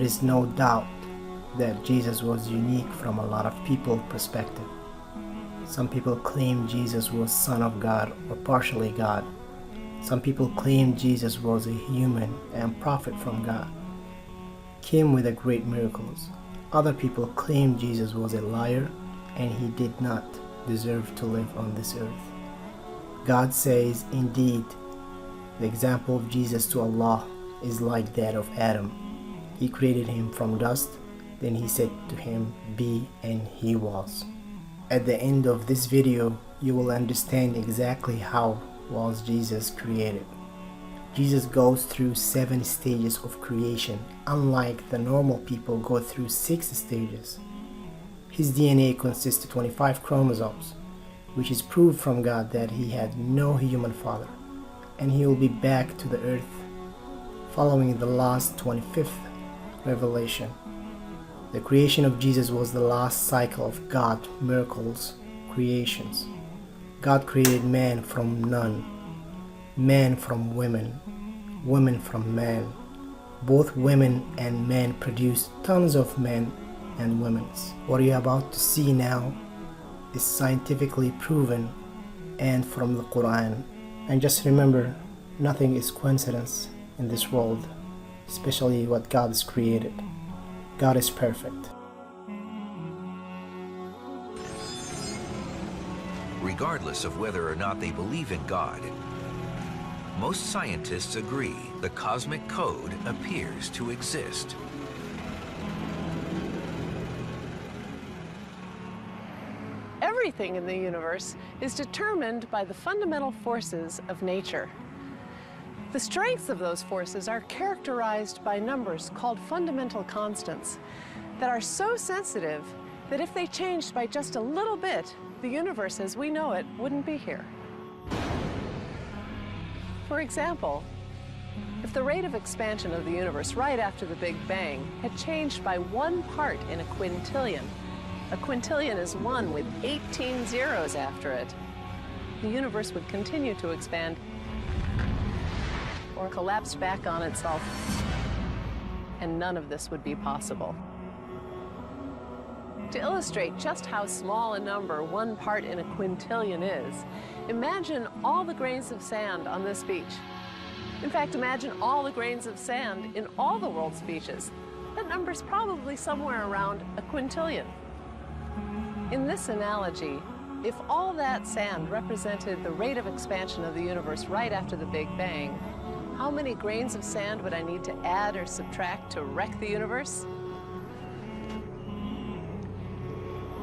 is no doubt that Jesus was unique from a lot of people's perspective. Some people claim Jesus was Son of God or partially God. Some people claim Jesus was a human and prophet from God, came with the great miracles. Other people claim Jesus was a liar and he did not deserve to live on this earth. God says, indeed, the example of Jesus to Allah is like that of Adam. He created him from dust, then he said to him, be, and he was. At the end of this video, you will understand exactly how was Jesus created. Jesus goes through 7 stages of creation, unlike the normal people go through 6 stages. His DNA consists of 25 chromosomes, which is proof from God that he had no human father, and he will be back to the earth following the last 25th revelation. The creation of Jesus was the last cycle of God miracles creations. God created man from none, man from women, women from man. Both women and men produced tons of men and women. What you're about to see now is scientifically proven and from the Quran. And just remember, nothing is coincidence in this world, especially what God has created. God is perfect. Regardless of whether or not they believe in God, most scientists agree the cosmic code appears to exist. Everything in the universe is determined by the fundamental forces of nature. The strengths of those forces are characterized by numbers called fundamental constants that are so sensitive that if they changed by just a little bit, the universe as we know it wouldn't be here. For example, if the rate of expansion of the universe right after the Big Bang had changed by 1 part in a quintillion is 1 with 18 zeros after it, the universe would continue to expand or collapse back on itself, and none of this would be possible. To illustrate just how small a number 1 part in a quintillion is, imagine all the grains of sand on this beach. In fact, imagine all the grains of sand in all the world's beaches. That number's probably somewhere around a quintillion. In this analogy, if all that sand represented the rate of expansion of the universe right after the Big Bang, how many grains of sand would I need to add or subtract to wreck the universe?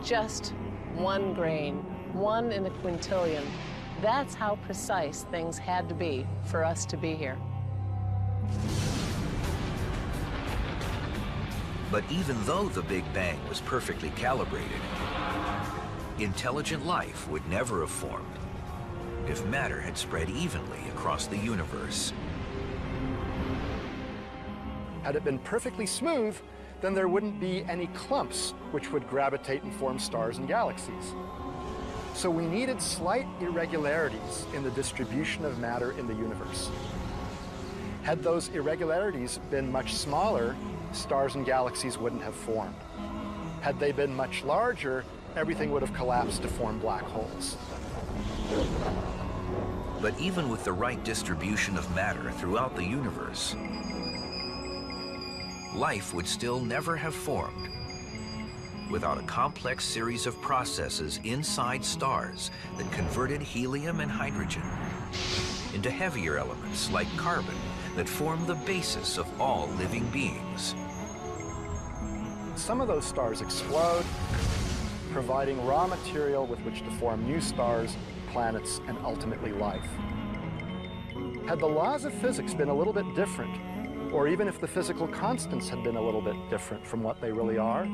Just 1 grain, 1 in a quintillion. That's how precise things had to be for us to be here. But even though the Big Bang was perfectly calibrated, intelligent life would never have formed if matter had spread evenly across the universe. Had it been perfectly smooth, then there wouldn't be any clumps which would gravitate and form stars and galaxies. So we needed slight irregularities in the distribution of matter in the universe. Had those irregularities been much smaller, stars and galaxies wouldn't have formed. Had they been much larger, everything would have collapsed to form black holes. But even with the right distribution of matter throughout the universe, life would still never have formed without a complex series of processes inside stars that converted helium and hydrogen into heavier elements like carbon that form the basis of all living beings. Some of those stars explode, providing raw material with which to form new stars, planets, and ultimately life. Had the laws of physics been a little bit different, or even if the physical constants had been a little bit different from what they really are,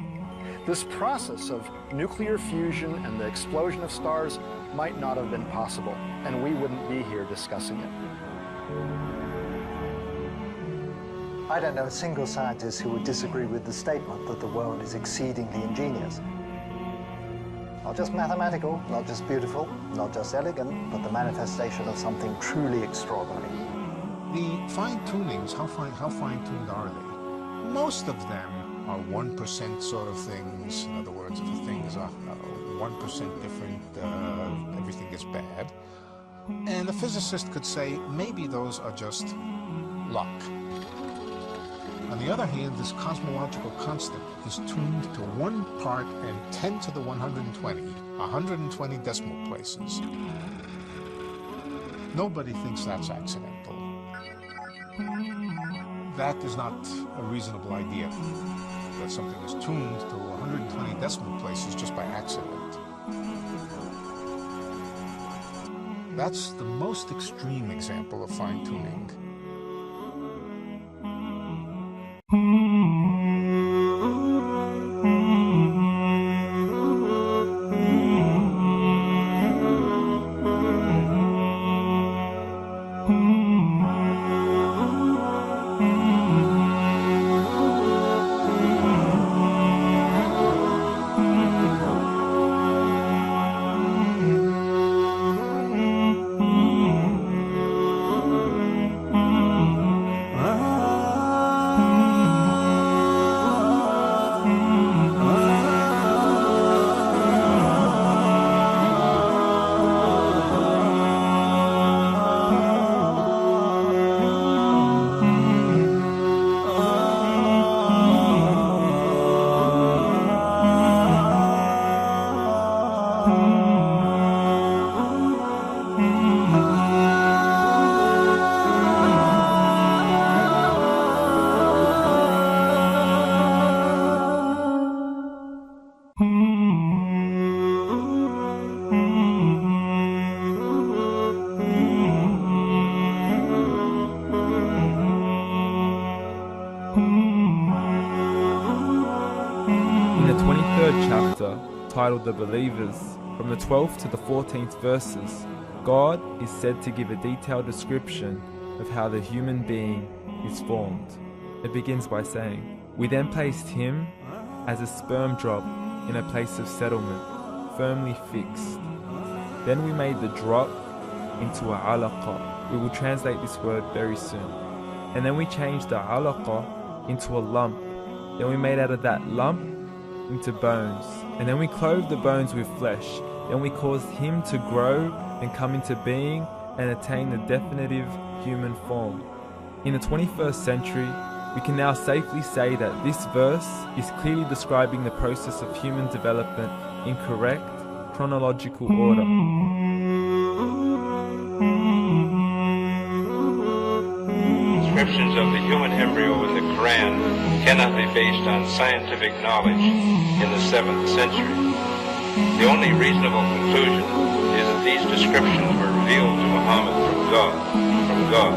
this process of nuclear fusion and the explosion of stars might not have been possible, and we wouldn't be here discussing it. I don't know a single scientist who would disagree with the statement that the world is exceedingly ingenious. Not just mathematical, not just beautiful, not just elegant, but the manifestation of something truly extraordinary. The fine-tunings, how fine-tuned are they? Most of them are 1% sort of things. In other words, if a thing is 1% different, everything is bad. And a physicist could say maybe those are just luck. On the other hand, this cosmological constant is tuned to 1 part and 10 to the 120, 120 decimal places. Nobody thinks that's accidental. That is not a reasonable idea, that something is tuned to 120 decimal places just by accident. That's the most extreme example of fine-tuning. Titled The Believers, from the 12th to the 14th verses, God is said to give a detailed description of how the human being is formed. It begins by saying, "We then placed him as a sperm drop in a place of settlement, firmly fixed. Then we made the drop into a alaqa." We will translate this word very soon. "And then we changed the alaqa into a lump. Then we made out of that lump into bones. And then we clothed the bones with flesh. Then we caused him to grow and come into being and attain the definitive human form." In the 21st century, we can now safely say that this verse is clearly describing the process of human development in correct chronological order. Descriptions of the human embryo in the Quran cannot be based on scientific knowledge in the 7th century. The only reasonable conclusion is that these descriptions were revealed to Muhammad from God.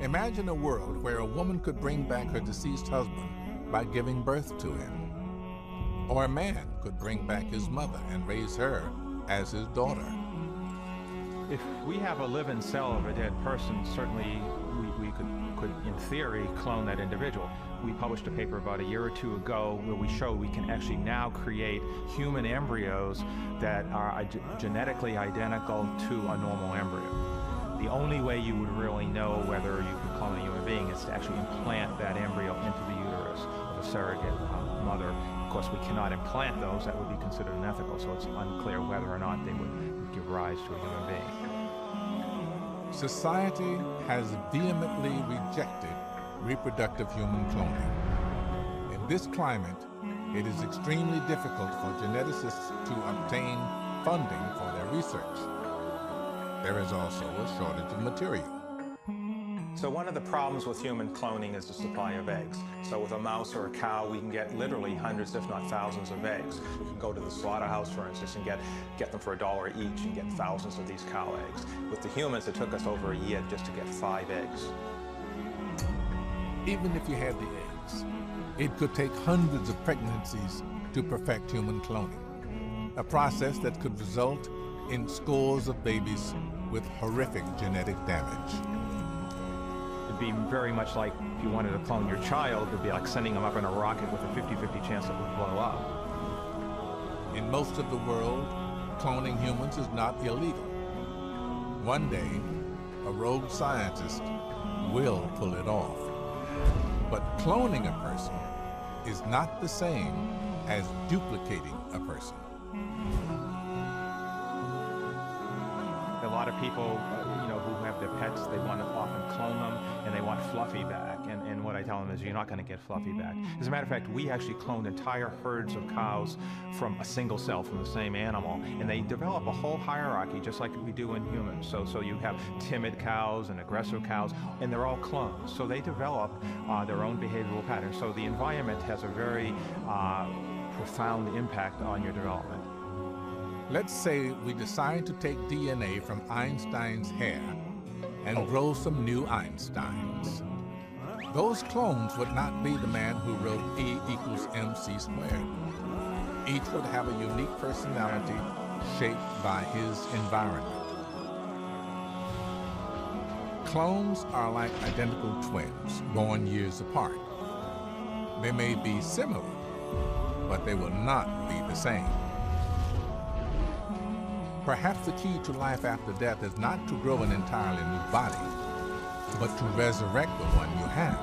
Imagine a world where a woman could bring back her deceased husband by giving birth to him. Or a man could bring back his mother and raise her as his daughter. If we have a live-in cell of a dead person, certainly we could, in theory, clone that individual. We published a paper about a year or two ago where we showed we can actually now create human embryos that are genetically identical to a normal embryo. The only way you would really know whether you could clone a human being is to actually implant that embryo into the uterus of a surrogate mother. Of course, we cannot implant those. That would be considered unethical, so it's unclear whether or not they would give rise to a human being. Society has vehemently rejected reproductive human cloning. In this climate, it is extremely difficult for geneticists to obtain funding for their research. There is also a shortage of material. So one of the problems with human cloning is the supply of eggs. So with a mouse or a cow, we can get literally hundreds, if not thousands of eggs. We can go to the slaughterhouse, for instance, and get them for $1 each and get thousands of these cow eggs. With the humans, it took us over a year just to get 5 eggs. Even if you had the eggs, it could take hundreds of pregnancies to perfect human cloning, a process that could result in scores of babies with horrific genetic damage. It'd be very much like if you wanted to clone your child, it'd be like sending them up in a rocket with a 50-50 chance it would blow up. In most of the world, cloning humans is not illegal. One day, a rogue scientist will pull it off. But cloning a person is not the same as duplicating a person. A lot of people, who have their pets, they want to often clone them, and they want Fluffy back. And what I tell them is, you're not going to get Fluffy back. As a matter of fact, we actually cloned entire herds of cows from a single cell from the same animal, and they develop a whole hierarchy, just like we do in humans. So you have timid cows and aggressive cows, and they're all clones. So they develop their own behavioral patterns. So the environment has a very profound impact on your development. Let's say we decide to take DNA from Einstein's hair and grow some new Einsteins. Those clones would not be the man who wrote E equals MC squared. Each would have a unique personality shaped by his environment. Clones are like identical twins, born years apart. They may be similar, but they will not be the same. Perhaps the key to life after death is not to grow an entirely new body, but to resurrect the one you have.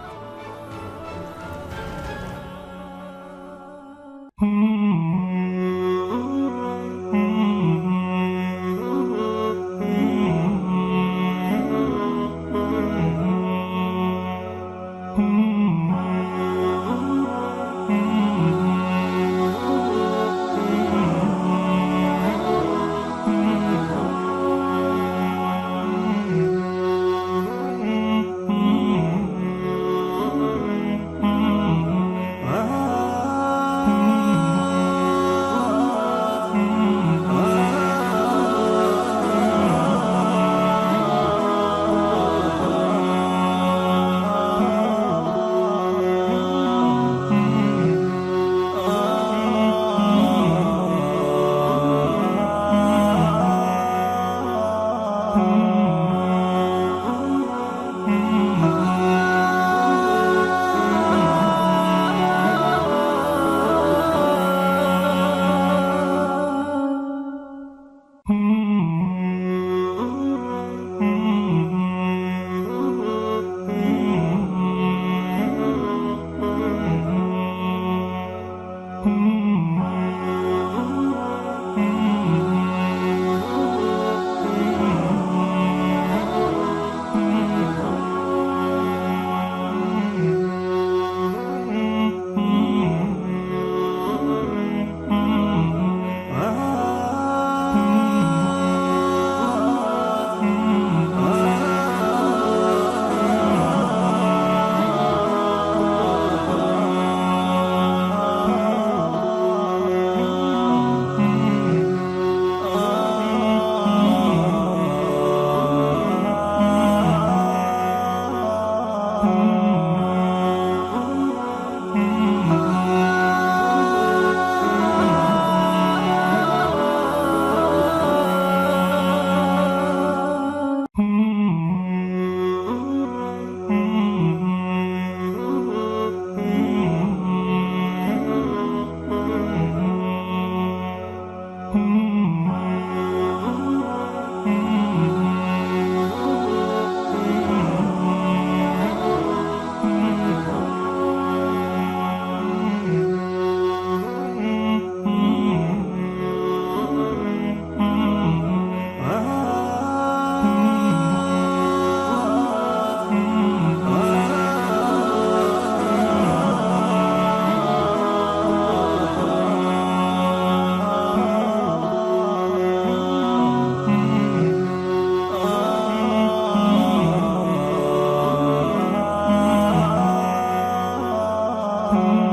Bye.